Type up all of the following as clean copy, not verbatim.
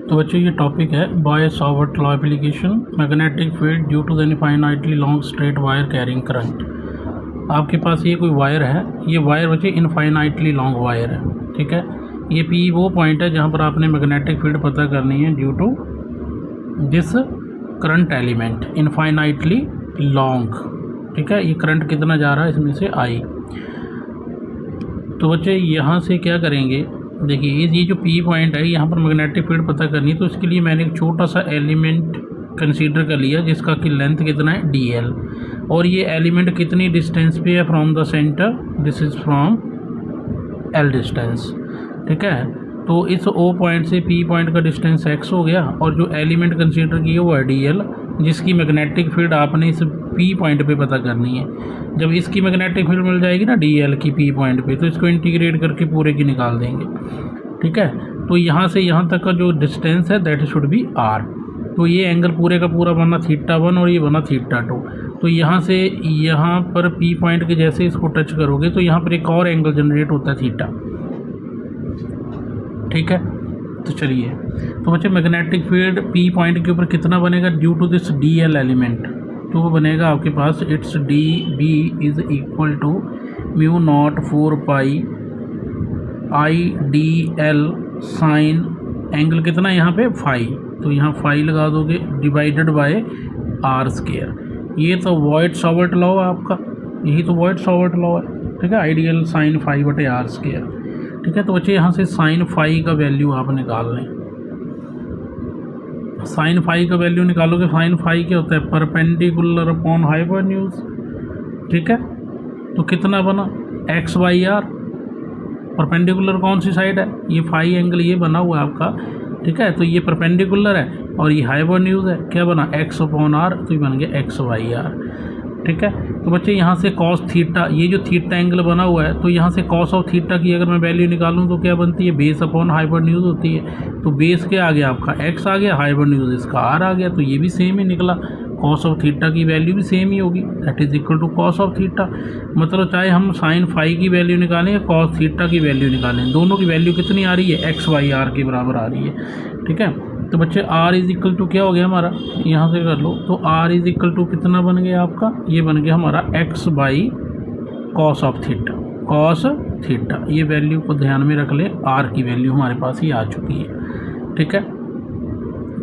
तो बच्चों ये टॉपिक है Biot Savart law application, magnetic field due to the infinitely long straight wire carrying current. आपके पास ये कोई वायर है, ये वायर बच्चे इनफाइनाइटली लॉन्ग वायर है, ठीक है। ये पी वो पॉइंट है जहाँ पर आपने मैग्नेटिक फील्ड पता करनी है due to this current element infinitely long, ठीक है। ये करंट कितना जा रहा है इसमें से आई। तो बच्चे यहाँ से क्या करेंगे, देखिए ये जो पी पॉइंट है यहाँ पर मैग्नेटिक फील्ड पता करनी है, तो इसके लिए मैंने एक छोटा सा एलिमेंट कंसीडर कर लिया जिसका कि लेंथ कितना है डी एल, और ये एलिमेंट कितनी डिस्टेंस पे है from the centre, this is from L distance, ठीक है। तो इस ओ पॉइंट से पी पॉइंट का डिस्टेंस एक्स हो गया, और जो एलिमेंट कंसीडर किया वो है डी एल, जिसकी मैग्नेटिक फील्ड आपने इस पी पॉइंट पे पता करनी है। जब इसकी मैग्नेटिक फील्ड मिल जाएगी ना डी एल की पी पॉइंट पे, तो इसको इंटीग्रेट करके पूरे की निकाल देंगे, ठीक है। तो यहाँ से यहाँ तक का जो डिस्टेंस है दैट शुड बी आर। तो ये एंगल पूरे का पूरा बना θ1 और ये बना θ2। तो यहाँ से यहाँ पर पी पॉइंट के जैसे इसको टच करोगे तो यहाँ पर एक और एंगल जनरेट होता है थीटा, ठीक है। तो चलिए, तो बच्चे मैग्नेटिक फील्ड पी पॉइंट के ऊपर कितना बनेगा due to this D L element, तो वो बनेगा आपके पास it's D B is equal to mu naught 4 pi I D L sine angle कितना यहाँ पे फाई, तो यहाँ फाई लगा दोगे डिवाइडेड बाय आर स्क्वायर। ये तो बॉयस-सावर्त लॉ है आपका, यही तो बॉयस-सावर्त लॉ है, ठीक है। आइडियल साइन फाई बटे आर स्क्वायर, ठीक है। तो बच्चे यहाँ से साइन फाई का वैल्यू आप निकाल लें। साइन फाई का वैल्यू निकालोगे, साइन फाई क्या होता है परपेंडिकुलर अपॉन हाइपोटेन्यूज, ठीक है। तो कितना बना एक्स बाई आर, परपेंडिकुलर कौन सी साइड है, ये फाई एंगल ये बना हुआ है आपका, ठीक है। तो ये परपेंडिकुलर है और ये हाइपोटेन्यूज है, क्या बना एक्स अपॉन आर, तो ये बन गया एक्स बाई आर, ठीक है। तो बच्चे यहाँ से कॉस थीटा, ये जो थीटा एंगल बना हुआ है, तो यहाँ से कॉस ऑफ थीटा की अगर मैं वैल्यू निकालूँ तो क्या बनती है बेस अपॉन हाइपोटेन्यूज होती है। तो बेस क्या आ गया आपका एक्स आ गया, हाइपोटेन्यूज इसका आर आ गया, तो ये भी सेम ही निकला। कॉस ऑफ थीटा की वैल्यू भी सेम ही होगी, that is equal to cos of theta. मतलब चाहे हम साइन फाई की वैल्यू निकालें या कॉस थीटा की वैल्यू निकालें, दोनों की वैल्यू कितनी आ रही है एक्स बाई आर के बराबर आ रही है, ठीक है। तो बच्चे आर इज इक्वल टू क्या हो गया हमारा, यहाँ से कर लो, तो आर इज इक्वल टू कितना बन गया आपका, ये बन गया हमारा x by cos of theta, cos theta. ये वैल्यू को ध्यान में रख लें, आर की वैल्यू हमारे पास ही आ चुकी है, ठीक है।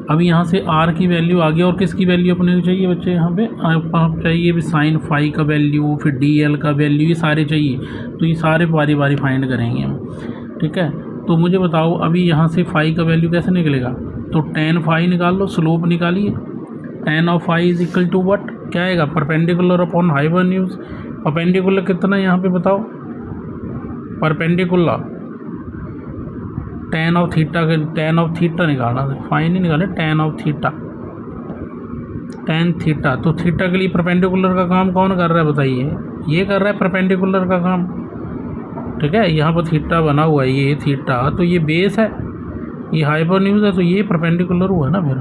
अब यहाँ से आर की वैल्यू आ गई, और किसकी वैल्यू अपने को चाहिए बच्चे, यहाँ पे आप चाहिए भी साइन फाई का वैल्यू, फिर डी एल का वैल्यू, ये सारे चाहिए। तो ये सारे बारी बारी फाइंड करेंगे हम, ठीक है। तो मुझे बताओ अभी यहाँ से फाई का वैल्यू कैसे निकलेगा, तो टेन फाई निकाल लो, स्लोप निकालिए। Tan of phi is equal to what, क्या आएगा परपेंडिकुलर अपॉन हाइपोटेन्यूज। परपेंडिकुलर कितना यहाँ पे बताओ, परपेंडिकुलर टेन ऑफ थीटा के, टेन ऑफ थीटा निकालना, फाई नहीं निकाले, ten of theta, tan theta. तो थीटा के लिए परपेंडिकुलर का काम कौन कर रहा है बताइए, ये कर रहा है परपेंडिकुलर का काम, ठीक है। यहाँ पर थीटा बना हुआ है, ये थीटा, तो ये बेस है, ये हाइपोटेन्यूज है, तो ये परपेंडिकुलर हुआ ना फिर।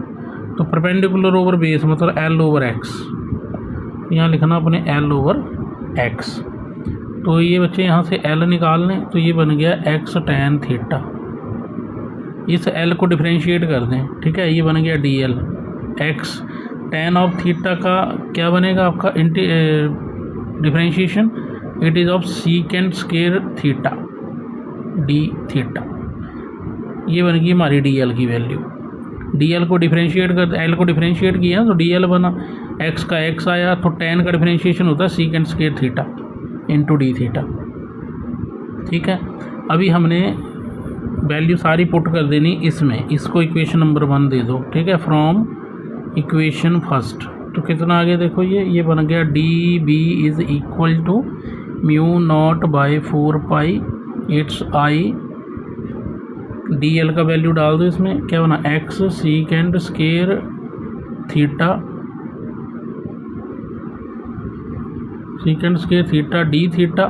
तो परपेंडिकुलर ओवर बेस मतलब एल ओवर एक्स, यहाँ लिखना अपने एल ओवर एक्स। तो ये बच्चे यहाँ से एल निकाल लें, तो ये बन गया एक्स टेन थीटा। इस एल को डिफ्रेंशिएट कर दें, ठीक है, ये बन गया D L x ten of theta का क्या बनेगा आपका differentiation, it is of सीकेंड square theta D theta. ये बन गई हमारी डी एल की वैल्यू। डी एल को डिफ्रेंशिएट कर, एल को डिफ्रेंशिएट किया तो डी एल बना, एक्स का एक्स आया, तो टेन का डिफ्रेंशिएशन होता है सीकेंड square theta into D theta, ठीक है। अभी हमने वैल्यू सारी पुट कर देनी इसमें, इसको इक्वेशन नंबर 1 दे दो, ठीक है, फ्रॉम इक्वेशन फर्स्ट। तो कितना आ गया देखो, ये बन गया D B is equal to mu naught by 4 pi it's I, D L का वैल्यू डाल दो इसमें, क्या बना X secant square theta, secant square theta D theta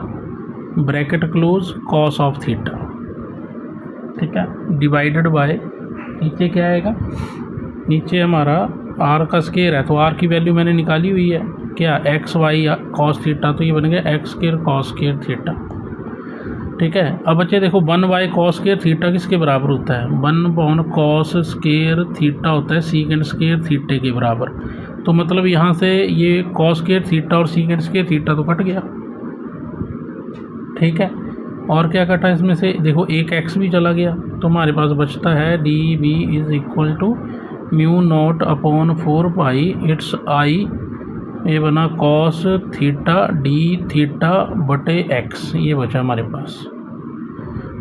bracket close cos of theta, ठीक है, डिवाइडेड बाय नीचे क्या आएगा, नीचे हमारा आर का स्क्वायर है, तो आर की वैल्यू मैंने निकाली हुई है क्या एक्स वाई कॉस थीटा, तो ये बन गया x square cos square theta, ठीक है। अब बच्चे देखो 1/cos² थीटा किसके बराबर होता है? 1/cos² थीटा होता है sec² थीटे के बराबर। तो मतलब यहाँ से ये cos² थीटा और sec² थीटा तो कट गया, ठीक है। और क्या कटा इसमें से? देखो एक x भी चला गया, तो हमारे पास बचता है dB = μ0/4π इट्स i, ये बना cos थीटा d थीटा बटे x, ये बचा हमारे पास,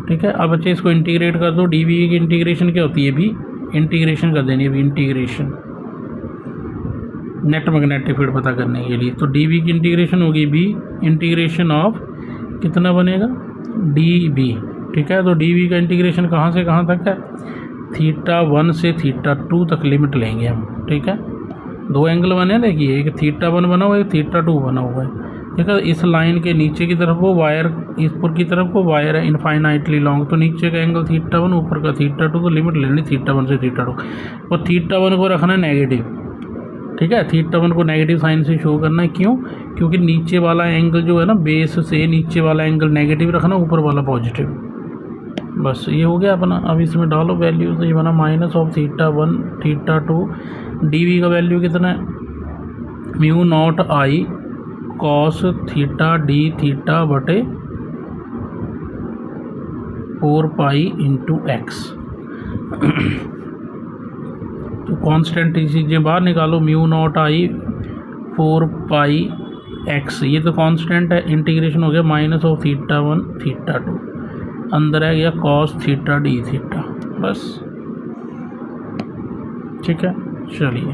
ठीक है। अब बच्चे इसको इंटीग्रेट कर दो। dB की इंटीग्रेशन क्या होती है? भी इंटीग्रेशन कर देनी है, भी इंटीग्रेशन नेट मैग्नेटिक फील्ड पता करने के लिए। तो dB की इंटीग्रेशन होगी भी इंटीग्रेशन ऑफ कितना बनेगा? dB, ठीक है। तो dB का इंटीग्रेशन कहाँ से कहाँ तक है? θ1 से θ2 तक लिमिट लेंगे हम, ठीक है। दो एंगल बने, देखिए एक θ1 बना हुआ है, एक θ2 बना हुआ है, ठीक है। इस लाइन के नीचे की तरफ वो वायर, इस ऊपर की तरफ को वायर है इनफाइनाइटली लॉन्ग, तो नीचे का एंगल θ1, ऊपर का θ2, तो लिमिट लेनी θ1 से θ2, और θ1 को रखना है नेगेटिव, ठीक है। θ1 को नेगेटिव साइन से शो करना है, क्यों? क्योंकि नीचे वाला एंगल जो है ना, बेस से नीचे वाला एंगल नेगेटिव रखना, ऊपर वाला पॉजिटिव। बस ये हो गया अपना। अब इसमें डालो वैल्यू, तो ये बना -θ1 θ2, dB का वैल्यू कितना है? μ0I cos theta d theta बटे 4π × x। तो कांस्टेंट चीज़ें बाहर निकालो, μ0I 4π x, ये तो कांस्टेंट है। इंटीग्रेशन हो गया -θ1 θ2, अंदर है गया cos थीटा d थीटा, बस, ठीक है। चलिए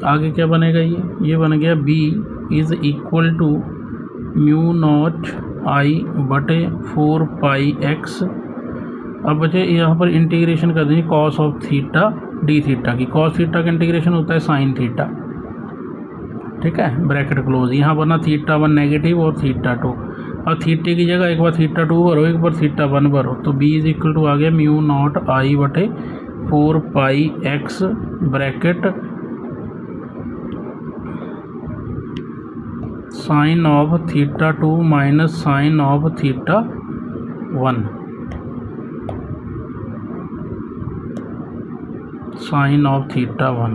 आगे क्या बनेगा? ये बन गया b = μ0I बटे 4π x। अब बचे यहाँ पर इंटीग्रेशन कर देंगे cos of theta d theta की। cos थीटा का इंटीग्रेशन होता है साइन थीटा, ठीक है, ब्रैकेट क्लोज। यहाँ बना θ1 नेगेटिव और θ2। अब थीटे की जगह एक बार θ2 भरो, एक बार θ1 भरो, तो b = आ गया μ0I बटे 4π x bracket sine of θ2 minus sine of θ1, sine of θ1,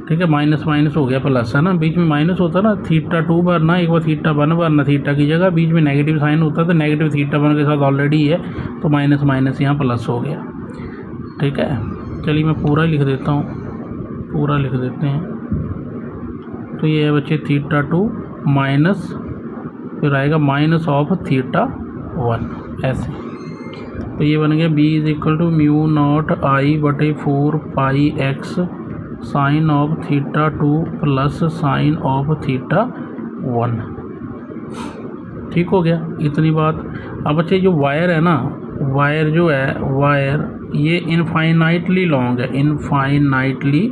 ठीक है। माइनस माइनस हो गया प्लस, है ना, बीच में माइनस होता ना, θ2 भरना, एक बार θ1 भरना, थीटा की जगह बीच में नेगेटिव साइन होता है, तो नेगेटिव θ1 के साथ ऑलरेडी है, तो माइनस माइनस यहाँ प्लस हो गया, ठीक है। चलिए मैं पूरा लिख देता हूँ, पूरा लिख देते हैं। तो ये है बच्चे θ2 माइनस, फिर आएगा माइनस ऑफ θ1, ऐसे। तो ये बन गया b = μ0I बटे 4π x sine of θ2 plus sine of θ1, ठीक हो गया, इतनी बात। अब बच्चे जो वायर है ना, वायर जो है, वायर ये इनफाइनाइटली लॉन्ग है, इनफाइनाइटली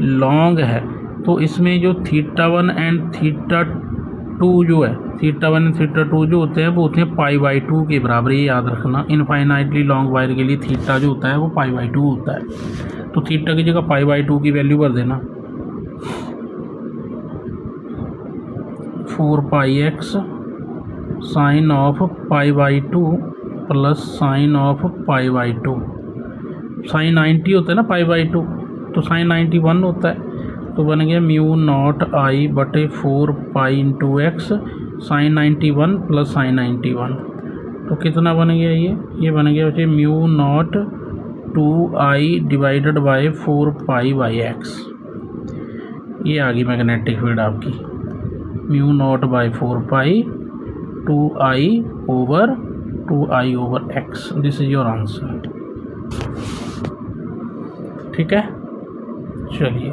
लॉन्ग है। तो इसमें जो θ1 एंड θ2 जो है, θ1 एंड θ2 जो होते हैं वो होते हैं π/2 के बराबर, ये याद रखना। इनफाइनाइटली लॉन्ग वायर के लिए थीटा जो होता है वो π/2 होता है। तो थीटा की जगह π/2 की वैल्यू भर देना, 4πx sine of π/2 plus sine of π/2। Sine 90 होता है ना π/2, तो साइन 91 होता है। तो बन गया μ0I बटे 4π × x साइन 91 प्लस साइन 91। तो कितना बन गया? ये बन गया बच्चे μ0 2I डिवाइडेड बाय 4π/x। ये आ गई मैग्नेटिक फील्ड आपकी, μ0/4π 2I/x। This is your answer, ठीक है। चलिए